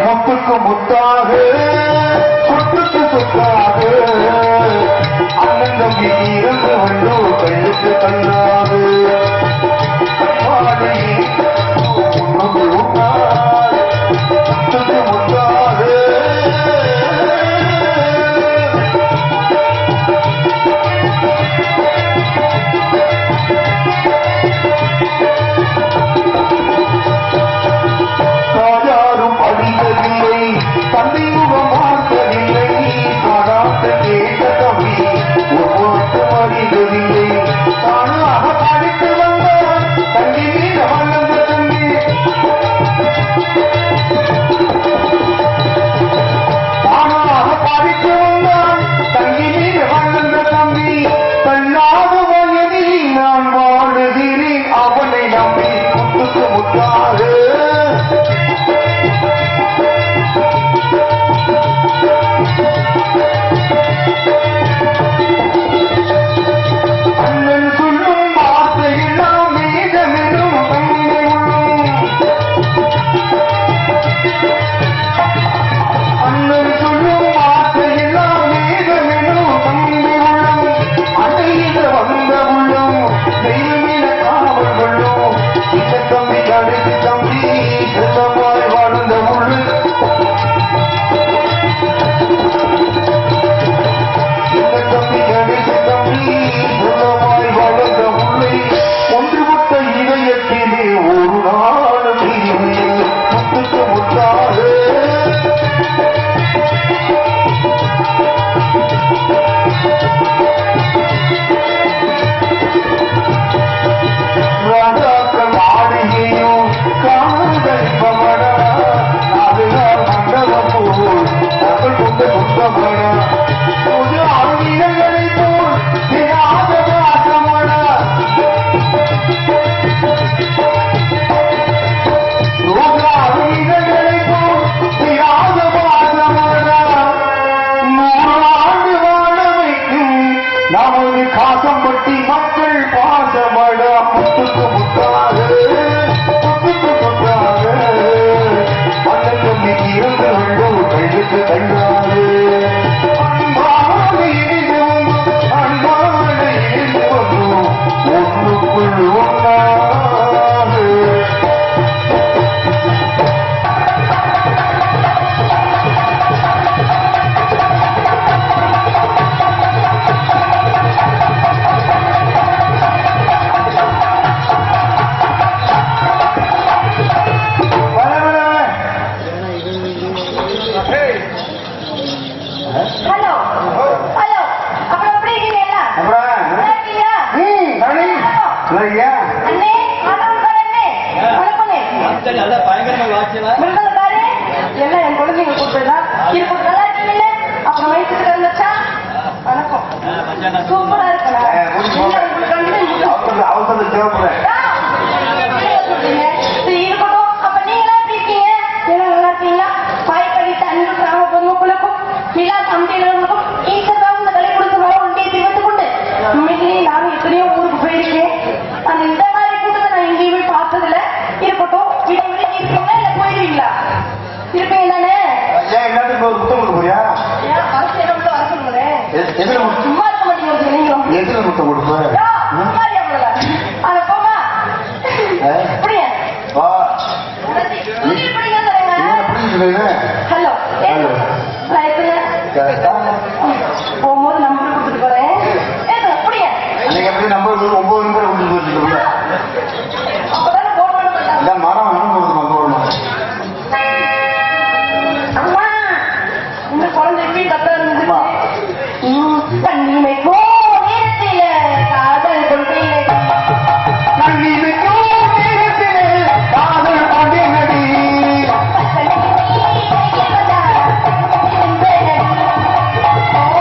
முத்துக்கு முத்தாக சொத்துக்கு சொத்தாக அண்ணன் தம்பி இருந்து வந்து கையெழுத்து கண்ணாது முத்துக்கு முத்தாக தந்தையுகம் பார்த்ததில்லை பாடாட்ட கேட்ட தம்பி ஒவ்வொரு அறிந்ததில்லை தானாக படித்து வந்தவன் தங்கி மீது வளர்ந்த தம்பி தானாக படித்து வந்தான் தங்கி மீது வளர்ந்த தம்பி தன்னாத வயதில் நான் வாழுகிறேன் அவனை நம்பி முத்துக்கு முத்தாக போகும்போது நம்பர் கொடுத்துட்டு போறேன். நம்பர் 9 அப்பதானே போன் மரம் அம்மா இந்த குழந்தைக்கு தப்பா இருந்துச்சு. தண்ணிமைக்கோ நேரத்தில காதல் கொள்கையில தண்ணிமைக்கோ நேரத்தில காதல் கொண்டேனடி Oh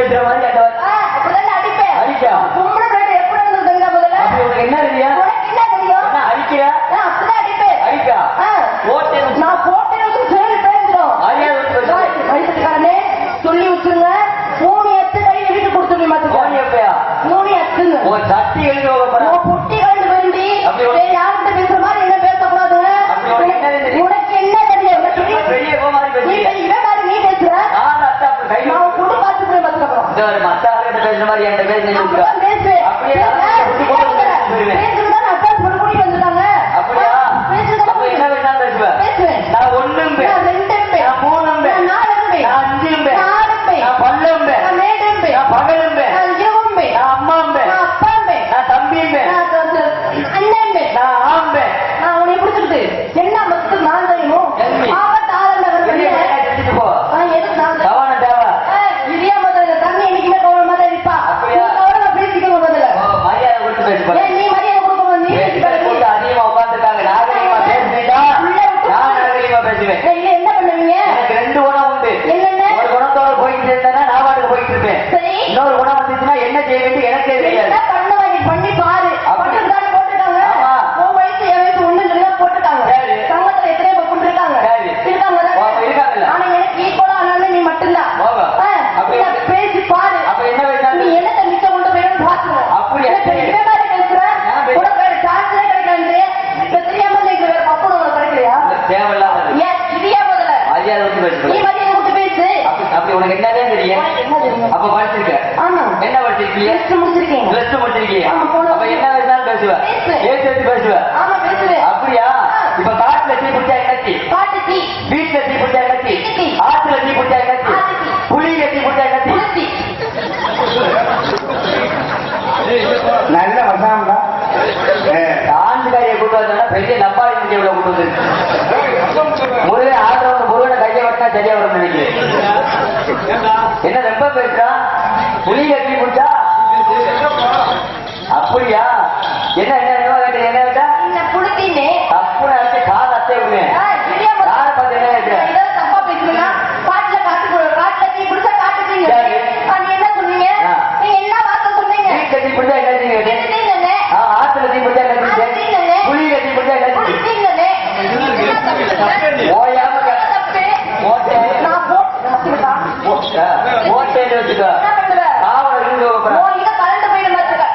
பேசுற மாதிரி அந்த அப்படிதான் அடிப்பேன். அடிக்கா பொம்பளை பிள்ளை எப்படி இருந்தது தெரியுமா முதல்ல? அப்படி உனக்கு என்ன தெரியா உனக்கு என்ன தெரியும்? என்ன அடிக்கிற அப்படிதான் அடிப்பேன். அடிக்கா ஓட்டை நான் போட்டேன்னு சொல்லி பேசுறோம். வயசுக்காரனே சொல்லி வச்சுருங்க. 3 எத்து கை வீட்டு கொடுத்துருங்க மாத்துக்கோ. கோணி எப்பயா 3 எத்துங்க. உன் சட்டி எழுதி போக புட்டி கண்டு வேண்டி அப்படி ஒரு- வேற யார்கிட்ட பேசுற மாதிரி என்ன பேசக்கூடாதுங்க. அப்படி ஒரு என்ன தெரியும்? உனக்கு என்ன தெரியும்? பெரிய கோ மாதிரி நீ பேசுறீங்க இவன் மாதிரி நீ பேசுற. நான் அத்தா அப்படி கை நான் குடு பாத்துக்கிறேன் பாத்துக்கிறோம். இந்த ஒரு மத்த ஆளுகிட்ட பேசுற மாதிரி என்கிட்ட பேசுறீங்க அப்படிதான் பேசு. அப்படியே பேசுறதுதான் அட்வான்ஸ் பண்ண கூட்டிட்டு வந்துட்டாங்க. அப்படியா பேசுறதுதான் அப்ப என்ன வேணாலும் பேசுவேன் பேசுவேன். நான் ஒண்ணும் நான் 2 எம்பேன். நான் 3 நான் 4 எம்பேன். நான் 5 நான் 6 எம்பேன். நான் 12 நான் 7 எம்பேன். நான் பகலும் நான் 20 எம்பேன். நான் அம்மாம்பே நான் அப்பா எம்பேன். நான் தம்பிம்பே நான் அண்ணன் எம்பேன். நான் ஆம்பே நான் உன்னை பிடிச்சிருக்கு. என்ன மத்து நான் தெரியுமோ? எம்மி. ஆபத்து ஆதரவு பெரிய வேலையை செஞ்சுட்டு போ எதுக்கு நான் கவனம் தேவை இதே முதல்ல தண்ணி என்னைக்குமே கவனமா தான் இருப்பா. அப்படியா? கவனமா பேசிக்கோ முதல்ல. மரியாதை கொடுத்து பேசுவேன் ஏன் நீ மரியாதை கொடுக்கணும்? நீ பேசி பாரு. அதிகமா உட்காந்துருக்காங்க நாகரிகமா பேசுறீங்களா நான் நாகரிகமா பேசுவேன் இல்ல என்ன பண்ணுவீங்க? எனக்கு 2 குணம் உண்டு என்னென்ன? ஒரு குணத்தோட போயிட்டு இருந்தேன்னா நான் பாட்டுக்கு போயிட்டு இருப்பேன் சரி. இன்னொரு குணம் வந்துச்சுன்னா என்ன செய்ய வேண்டிய எனக்கே தெரியாது என்ன பண்ணுவ? நீ பண்ணி பாரு. அப்படி. பட்டுதான் போட்டுட்டாங்க. ஆமா. உன் வயசு என் வயசு ஒண்ணு இல்லையா போட்டுட்டாங்க. சரி. சங்கத்துல எத்தனை பொண்ணு இருக்காங்க? சரி. இருக்காங்கல்ல? ஓ, இருக்காங்கல்ல. ஆனா எனக்கு ஈக்குவலா ஆனாலும் நீ மட்டும்தான். ஓகே. அப்ப இல்ல, பேசி பாரு. அப்ப என்ன வேணாலும் நீ என்னத்தை மிச்ச கொண்டு போயிடும் பாத்துருவோம். அப்படியா? சரி. இதே மாதிரி பேசுற. நான் பேசுறேன். உனக்கு வேற சான்ஸே கிடைக்காது. இப்ப தெரியாம நீங்க வேற பக்கம் உனக்கு கிடைக்கலையா? தேவையில்லாத ஏன் இதையா முதல்ல? மரியாதை கொடுத்து நீ பேசுவேன் மதியம் கொடுத்து பேசு. அப்படி உனக்கு என்னதே தெரியும் உனக்கு என்ன தெரியும்? அப்ப படிச்சிருக்க ஆமா. என்ன படிச்சிருக்கீங்க Test முடிச்சிருக்கீங்க. பிளஸ் டூ முடிச்சிருக்கீங்க ஆமா, போன அப்ப என்ன வேணாலும் பேசுவேன் பேசுவேன். ஏன் சேர்த்து பேசுவேன் ஆமா பேசுவேன். அப்படியா இப்ப காட்டுல தீ பிடிச்சா என்னச்சி பாட்டு டீ. வீட்டுல தீ பிடிச்சா என்னச்சி டீ. ஆத்துல தீ பிடிச்சா என்னச்சி ஆத்து டீ. புளியில தீ பிடிச்சா என்னச்சி குளிர்ச்சி. நல்ல வசாம்டா ஆண்டுகாரியை கூட்டு வந்தா பெரிய லப்பாடி இந்தியாவில் கூட்டு வந்து முருகன் ஆடுறவங்க முருகனை கையை வட்டினா சரியா வரும் நினைக்கிறேன் என்ன ரொம்ப பேசுறா புளியில தீ பிடிச்சா அப்படியா என்ன என்ன என்ன கேட்டா இந்த புளுத்தின்னு. தப்புன்னு அடிச்சு கால் அத்தை விடுவேன் இதையா முதல்ல? யாரை பார்த்து என்ன கேட்கிறேன் ஏதாவது தப்பா பேசுனீங்கன்னா பாட்டுல காட்டுல டீ குடிச்சா காட்டு டீங்க. சரி. நீ என்ன சொன்னீங்க? ஆ. நீங்க என்ன வார்த்தை சொன்னீங்க? வீட்டுல தீ பிடிச்சா என்ன கேட்டேன் என்ன டீங்கண்ணே? ஆத்துல தீ பிடிச்சா என்ன கேட்டேன் புளியில தீ பிடிச்சா என்ன குளிர்ச்சிங்கண்ணே. என்ன தப்பு சொன்னேன்? ஓயாம என்ன தப்பு? ஓட்டை நான் போட்டுட்டா. ஓட்டைன்னு வச்சுக்க என்ன பண்ணுவ? காவல இருந்து உன் இதை கலந்து போயிடும் பாத்துக்க.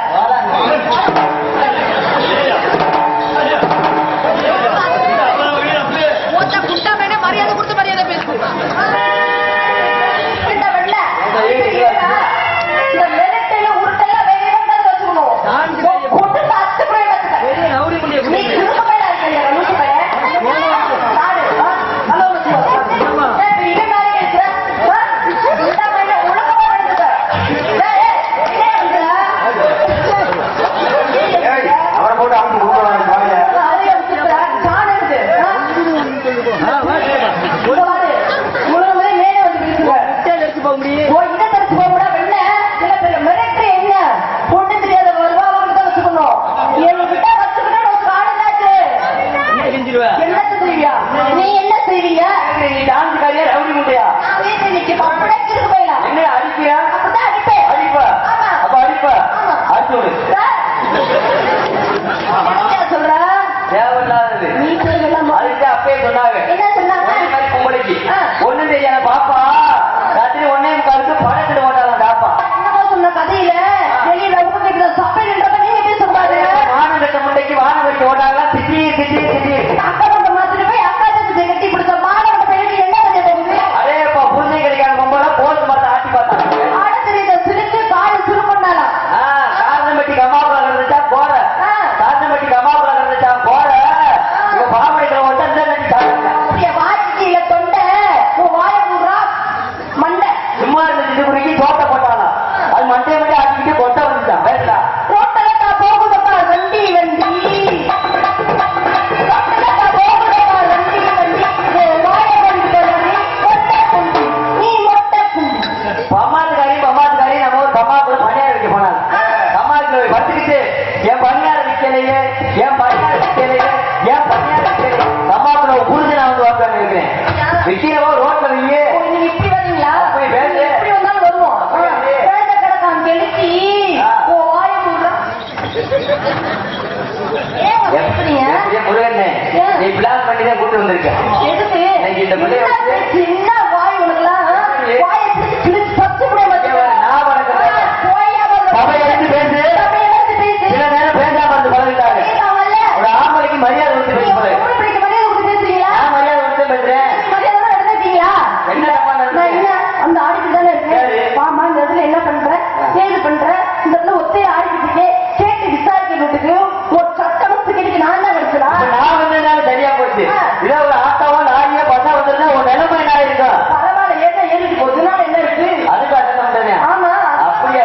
இது பண்ற இந்த இடத்துல ஒத்தையை ஆடிக்கிட்டு கேட்டு விசாரிக்கிறதுக்கு ஒரு சட்டமத்துக்கு நான் தான் கிடைச்சதா நான் வந்ததுனால சரியா போச்சு. இதே ஒரு ஆட்டாவோ லாரியோ பசா வந்திருந்தா ஒரு நிலைமை என்ன ஆயிருக்கும்? பரவாயில்ல ஏதா ஏறிட்டு போகுதுனால என்ன இருக்கு அதுக்கு அர்த்தம் பண்றேன். ஆமா அப்படியே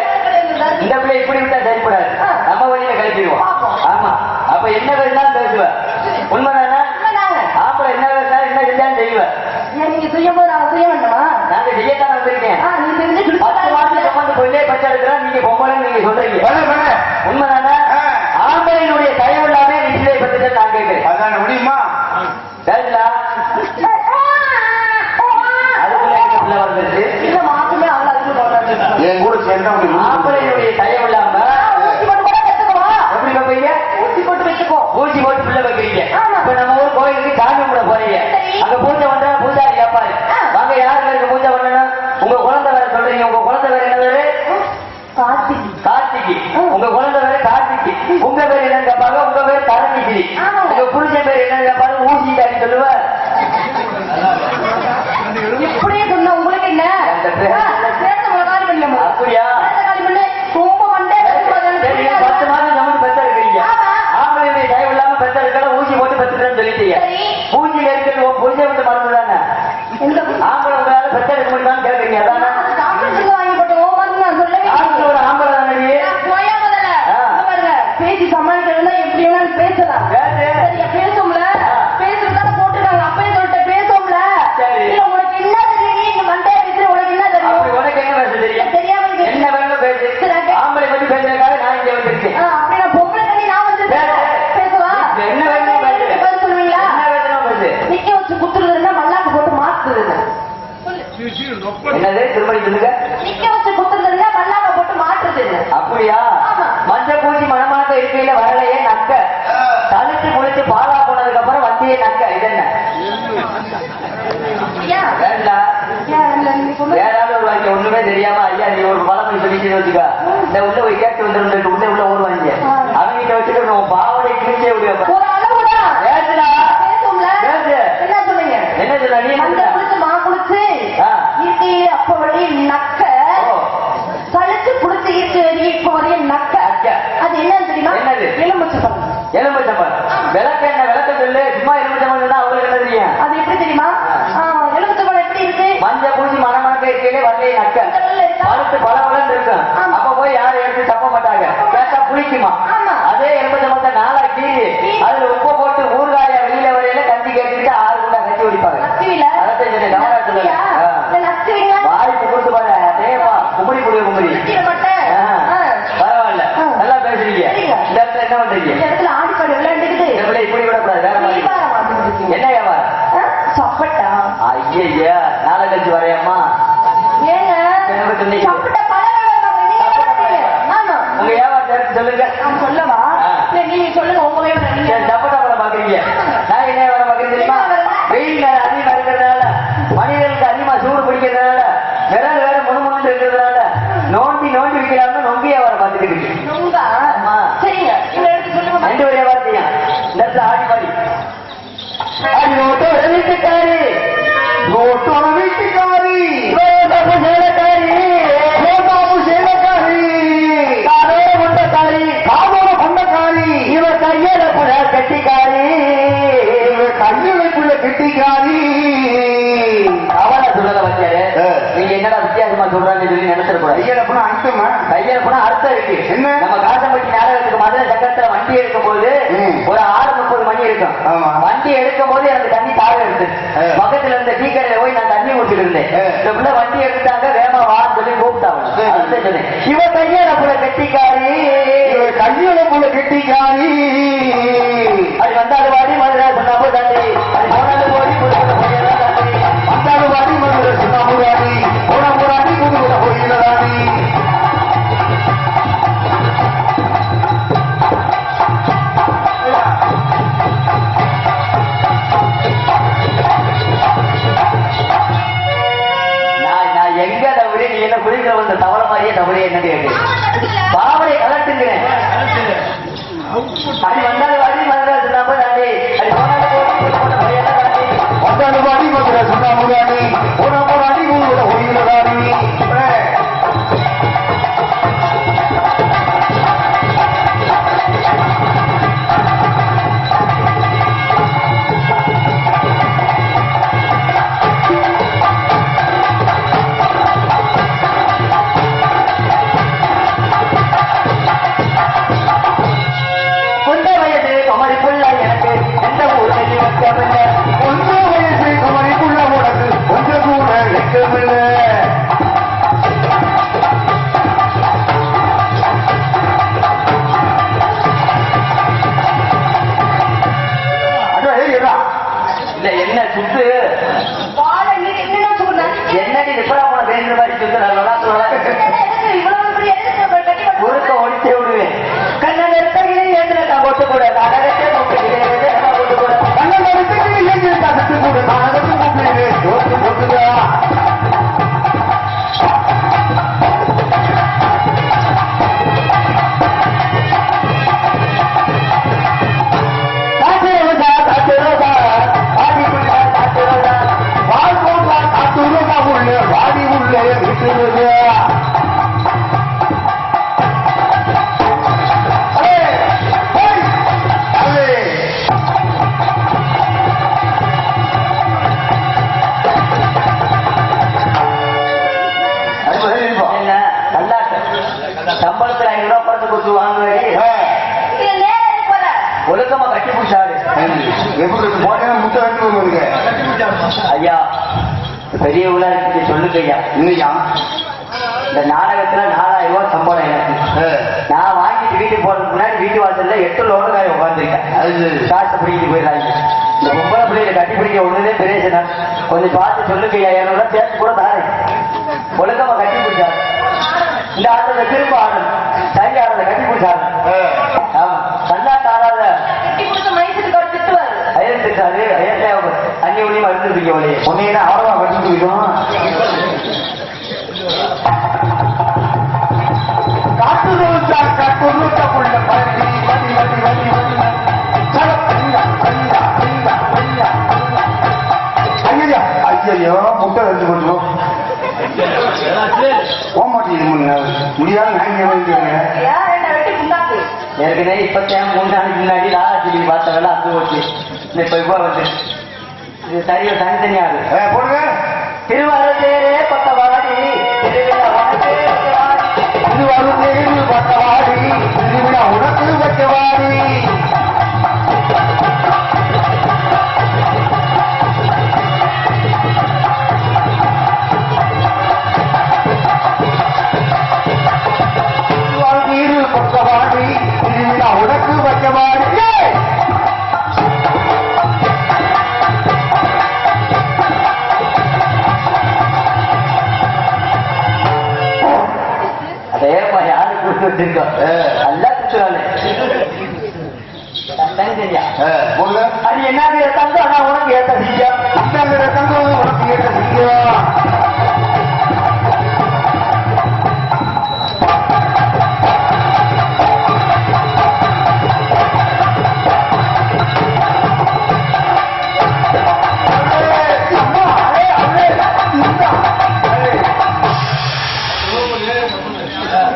இந்த பிள்ளை இப்படி விட்டா சரிப்படாது. நம்ம வழியில கழிச்சிடுவோம். ஆமா அப்ப என்ன வேணாலும் பேசுவேன். உண்மைதானே? ஆப்பல என்ன வேணாலும் என்ன செஞ்சாலும் செய்வேன். நீங்க செய்யும் போது நான் செய்ய வேண்டாமா? நாங்க செய்யத்தான் வந்திருக்கேன். நீ தெரிஞ்சு 10 மாசம் சம்பந்த கொள்ளே பச்சை எடுக்கிறோம். நீங்க பொம்பளை நீங்க சொல்றீங்க. உண்மைதானே? ஆம்பளையினுடைய தயவு இல்லாம நிச்சய பத்தி நான் கேட்கிறேன். அதான் முடியுமா? சரிங்களா? அதுக்குள்ள எங்க பிள்ளை வந்துருச்சு. இல்ல மாசமே அவ்வளவு என் கூட சேர்ந்தா ஆம்பளையினுடைய தயவு இல்லாம எப்படி வைப்பீங்க? ஊசி போட்டு வச்சுக்கோ. ஊசி போட்டு பிள்ளை வைக்கிறீங்க. ஆமா. இப்ப நம்ம ஊர் கோயிலுக்கு சாமி கும்பிட போறீங்க. அங்க பூஜை பண்ற பூஜாரி கேட்பாரு. வாங்க யாரு பேருக்கு பூஜை பண்ணணும்? உங்க குழந்தை வேற சொல்றீங்க. உங்க குழந்தை வேற என்ன பேரு? கார்த்திகி. உங்க குழந்தை பேரு கார்த்திகி. உங்க பேர் என்னன்னு கேட்பாங்க. உங்க பேர் தரணிகிரி. உங்க புருஷன் பேர் என்னன்னு கேட்பாரு. ஊசி தாடி சொல்லுவார். இப்படியே சொன்ன உங்களுக்கு என்ன அப்படியா? ரொம்ப மண்டே சரி 10 மாதம் சமந்து பெத்த இருக்கிறீங்க. ஆம்பளை தயவு இல்லாம பெத்த இருக்கிற ஊசி போட்டு பெத்துறேன்னு சொல்லிட்டீங்க. ஊசியில இருக்கிறது உன் புரிஞ்ச விட்டு மறந்து தானே ஆம்பளை உங்களால பெத்த எடுக்க முடியுமான்னு கேட்கறீங்க. அதானே ஒரு ஆம்பளை தானே பேசி சமாளிக்கிறதுனா எப்படி வேணாலும் பேசலாம். பேசும்ல பேசுறதால போட்டுருக்காங்க. அப்பயே சொல்லிட்டு பேசும்ல. இல்ல உனக்கு என்ன தெரியும்? இந்த மண்டைய பேசுற உனக்கு என்ன தெரியும்? உனக்கு என்ன பேச தெரியும்? தெரியாம என்ன வேணும் பேசு. ஆம்பளை பத்தி பேசுறதுக்காக நான் இங்க வந்திருக்கேன். அப்படின்னா பொம்பளை தண்ணி நான் வந்து பேசுவா. என்ன வேணும் பேசு. சொல்லுவீங்களா? என்ன வேணும் பேசு. நிக்க வச்சு குத்துறதுன்னா மல்லாக்கு போட்டு மாத்துறது. என்னது திருமணி சொல்லுங்க. நிக்க வச்சு குத்துறதுன்னா மல்லாக்க போட்டு மாற்றுறது. அப்படியா? மஞ்சள் பூசி மனமாக்க இருக்கையில வரலையே நக்க. தழுத்து முடிச்சு பாலா போனதுக்கு அப்புறம் வண்டியே நக்க. இது என்ன? வேண்டாம். வேறாவது ஒரு வாங்கி ஒண்ணுமே தெரியாம ஐயா நீ ஒரு பழமொழி சொல்லிட்டு வச்சுக்கா. இந்த உள்ள போய் கேட்டு வந்துருந்து உள்ள ஓடுவாங்க. அவங்க வச்சுட்டு நம்ம பாவடை கிழிச்சே விடுவா. ஒரு அளவுதான் பேசுடா. பேசும்ல. என்ன சொன்னீங்க? என்ன சொல்ல நீ? அந்த குளிச்சு மா குளிச்சு இருக்கையில அப்ப வழி நக்க. கழுத்து குளிச்சு இருக்கு இப்ப வரைய நக்க. அது என்னன்னு தெரியுமா? என்னது? எலும்புச்சம்பழம். எலும்புச்சம்பழம். விளக்கு என்ன விளக்கு சொல்லு. சும்மா எலும்புச்சம்பழம் தான் அவங்களுக்கு என்ன தெரியும்? அது எப்படி தெரியுமா? எலும்புச்சம்பழம் எப்படி இருக்கு? மஞ்சள் பூசி மனமாக்க இருக்கையிலே வரலையே நக்க. பழுத்து பலவளம் இருக்கும். அப்ப போய் யாரும் எடுத்து தப்ப மாட்டாங்க. கேட்டா புளிக்குமா? அதே எலும்புச்சம்பழத்தை நாளா கீறி அதுல உப்பு போட்டு ஊறுகாய வெளியில வரையில கஞ்சி கேட்டுக்கிட்டு 6 குண்டா கஞ்சி குடிப்பாங்க. வாய்ப்பு கொடுத்து பாரு. அதேப்பா கும்படி குடி கும்படி. பரவாயில்ல நல்லா பேசுறீங்க. இந்த இடத்துல என்ன பண்றீங்க? இந்த இடத்துல ஆடிப்பாடு விளையாண்டுக்கிட்டு இப்படி விடக்கூடாது. வேற மாதிரி என்ன வியாபாரம்? சப்பட்டா. ஐயா நாளை கழிச்சு வரையம்மா. ஏங்க சப்பட்டா ஆமா உங்க வியாபாரத்தை எடுத்து சொல்லுங்க. நான் சொல்லவா? நீங்க சொல்லுங்க உங்க வியாபாரம். சப்பட்டா படம் பாக்குறீங்க. நான் என்ன வியாபாரம் பாக்குறேன் தெரியுமா? வெயில் நேரம் அதிகமா இருக்கிறதுனால மனிதர்களுக்கு அதிகமா சூடு பிடிக்கிறதுனால விரல் வேற முணுமுணுன்னு இருக்கிறதுனால நோண்டி நோண்டி விற்கிறாங்க. நொம்பி வியாபாரம் பார்த்துட்டு இருக்கு. சரிங்க இந்த எடுத்து சொல்லுங்க. 2 வியாபாரத்தையும் இந்த இடத்துல ஆடி பாடி வீட்டுக்காரி ரோட்டோட வீட்டுக்காரி சேலக்காரி சேலக்காரி காரோட கொண்டக்காரி காரோட கொண்டக்காரி இவ கையில புள்ள கட்டிக்காரி கையில புள்ள கட்டிக்காரி. அவளை சொல்லல வச்சாரு. நீங்க என்னடா வித்தியாசமா சொல்றான்னு சொல்லி நினைச்சிடக்கூடாது. கையில போனா அர்த்தமா? கையில போனா அர்த்தம் இருக்கு. என்ன? நம்ம காசம்பட்டி நாடகத்துக்கு மதுரை சங்கத்துல வண்டி எடுக்கும் போது ஒரு 6:30 மணி இருக்கும். வண்டி எடுக்கும் போது எனக்கு தண்ணி தாக இருக்கு. பக்கத்துல இருந்த டீ கடையில போய் நான் தண்ணி ஊற்றிட்டு இருந்தேன். இந்த பிள்ளை வண்டி எடுத்தாங்க வேமா வான்னு சொல்லி கூப்பிட்டாங்க. இவ கையில புள்ள கெட்டிக்காரி கையில புள்ள கெட்டிக்காரி. அது வந்தாலும் வாடி மதுரை சொன்னாம தாண்டி அது போனாலும் போடி வந்தாலும் வாடி மதுரை சொன்னாம தாண்டி போனா போராடி புதுவிட போயில தாண்டி. எங்க தவறு நீ என்ன குடிக்கிற வந்த தவற மாதிரியே தவறே என்ன கேட்டு பாவனை கலட்டுங்கிறேன். அது வந்தாலும் வாடி மதுரை சொன்னாம தாண்டி அது வந்தாலும் வாடி மதுரை சொன்னாம தாண்டி போனா போராடி புதுவிட போயில தாண்டி. சம்பளத்துல 500 ரூபாய் பணத்தை கொடுத்து வாங்குவாரு. இது நேரம் எதுக்கு போற? ஒழுக்கமா கட்டி பிடிச்சாரு. எப்படி போனா முட்டை வெட்டி வருவாங்க. ஐயா பெரிய உலகத்துக்கு சொல்லுங்க ஐயா. இல்லையா இந்த நாடகத்துல 4000 ரூபாய் சம்பளம் எனக்கு. நான் வாங்கிட்டு வீட்டுக்கு போறதுக்கு முன்னாடி வீட்டு வாசல்ல 8 லோடு காய் உட்காந்துருக்கேன். காசு பிடிக்கிட்டு போயிடறாங்க. இந்த பொம்பளை பிள்ளைகளை கட்டி பிடிக்க ஒண்ணுதே பெரிய சின்ன. கொஞ்சம் பார்த்து சொல்லுங்க ஐயா. 200 ரூபாய் சேர்த்து கூட தாரேன். ஒழுக்கமா கட்டி பிடிச்சாரு. இந்த ஆட்டத்தை திரும்ப ஆடணும். சரி ஆடல கட்டி பிடிச்சாரு. ஆமா கண்ணாட்டு ஆடாத கட்டி கொடுத்து மைசூருக்கு அவர் திட்டுவாரு. அயர்த்திட்டாரு. அயர்த்தே தண்ணி ஒளியும் அழுந்துருப்பீங்க ஒளியே. உன்னையில ஆர்வம் வச்சுட்டு இருக்கோம். காட்டு ரோசாக்க தொண்ணூற்றக்குள்ள பழகி வண்டி வண்டி வண்டி வண்டி ஐயோ முட்டை வெச்சு கொடுக்கும் போக மாட்டேங்குது. முடியாது நாய்க்கு யார் என்ன வெட்டி குண்டாக்கு? ஏற்கனவே 3 நாளைக்கு முன்னாடி ராஜாஜி பார்த்தவெல்லாம் அந்து போச்சு. இப்ப வந்து இது சரியா தனித்தனியாது போடுங்க. திருவாரூரே பத்தவாடி திருவாரூர் பட்டவாடி திருவிழா உனக்கு பட்டவாடி. திருவாரூர் பட்டவாடி திருவிழா உனக்கு பட்டவாடி. அதே மாதிரி யாரு கொடுத்து வச்சிருக்கோம். நல்லா குச்சுறாரு. தனித்தனியா போடுங்க. அது என்ன தங்கம் ஆனா உனக்கு ஏத்த சிங்கம். இந்த தங்கம் உனக்கு ஏற்ற சிங்கம்.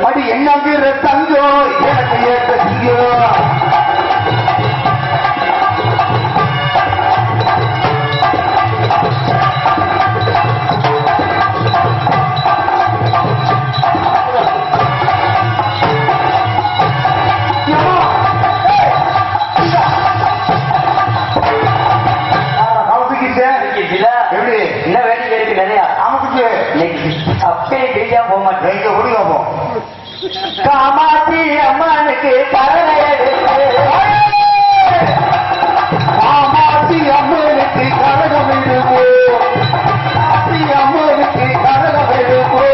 அது என்னங்கிற தங்கம் எனக்கு ஏற்ற சிங்கம். எப்படி என்ன வேடிக்கை இருக்கு நிறையா. நமக்கு அப்படியே கிழியா போக மாட்டேன். எங்க ஓடி பார்ப்போம். காமாட்சி அம்மனுக்கு கரலை காமாட்சி அம்மனுக்கு கரகம் விடுவோம். காமாட்சி அம்மனுக்கு கரகம் விடுவோம்.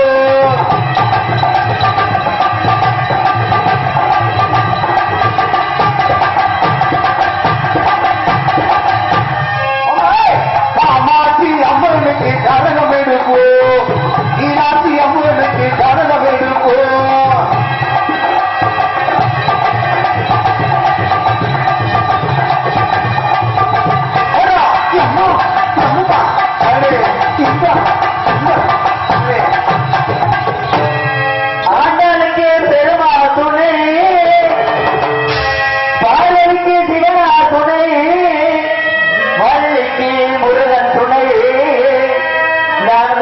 காமாட்சி அம்மனுக்கு கரகம் எடுப்போம். மீனாட்சி அம்மனுக்கு கரகம் எடுப்போம். ஆண்டாளுக்கு பெருமா துணை, பாலைக்கு சிவனா துணை, வள்ளிக்கு முருகன் துணை, நான்